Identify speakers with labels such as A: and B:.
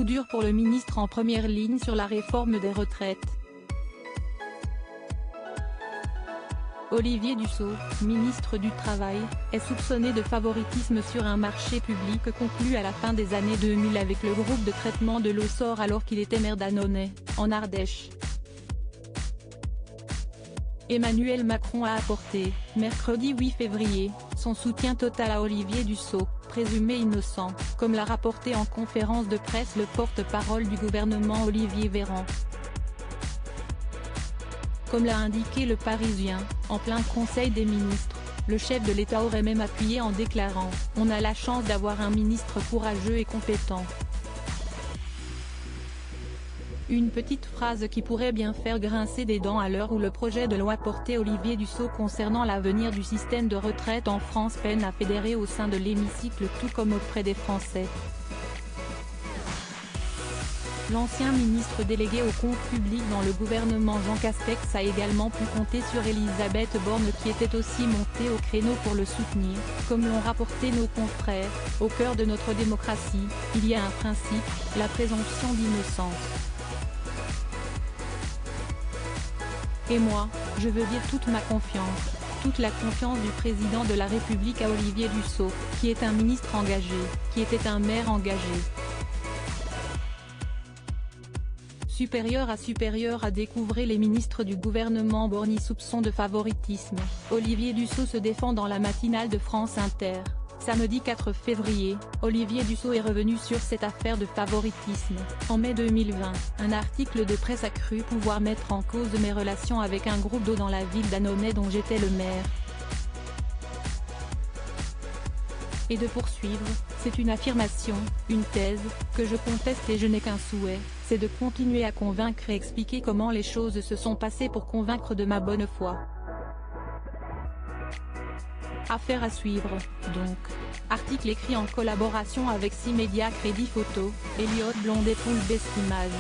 A: Coup dur pour le ministre en première ligne sur la réforme des retraites. Olivier Dussopt, ministre du Travail, est soupçonné de favoritisme sur un marché public conclu à la fin des années 2000 avec le groupe de traitement de l'eau Sor alors qu'il était maire d'Annonay, en Ardèche. Emmanuel Macron a apporté, mercredi 8 février, son soutien total à Olivier Dussopt, présumé innocent, comme l'a rapporté en conférence de presse le porte-parole du gouvernement Olivier Véran. Comme l'a indiqué Le Parisien, en plein Conseil des ministres, le chef de l'État aurait même appuyé en déclarant « On a la chance d'avoir un ministre courageux et compétent ». Une petite phrase qui pourrait bien faire grincer des dents à l'heure où le projet de loi porté Olivier Dussopt concernant l'avenir du système de retraite en France peine à fédérer au sein de l'hémicycle tout comme auprès des Français. L'ancien ministre délégué aux comptes publics dans le gouvernement Jean Castex a également pu compter sur Elisabeth Borne qui était aussi montée au créneau pour le soutenir, comme l'ont rapporté nos confrères. Au cœur de notre démocratie, il y a un principe, la présomption d'innocence. Et moi, je veux dire toute ma confiance, toute la confiance du président de la République à Olivier Dussopt, qui est un ministre engagé, qui était un maire engagé. Supérieur à découvrir les ministres du gouvernement Borny soupçon de favoritisme, Olivier Dussopt se défend dans la matinale de France Inter. Samedi 4 février, Olivier Dussopt est revenu sur cette affaire de favoritisme. En mai 2020, un article de presse a cru pouvoir mettre en cause mes relations avec un groupe d'eau dans la ville d'Annonay dont j'étais le maire. Et de poursuivre, c'est une affirmation, une thèse, que je conteste et je n'ai qu'un souhait, c'est de continuer à convaincre et expliquer comment les choses se sont passées pour convaincre de ma bonne foi. Affaire à suivre, donc. Article écrit en collaboration avec 6 médias Crédit Photo, Elliott Blondet Poule Best Image.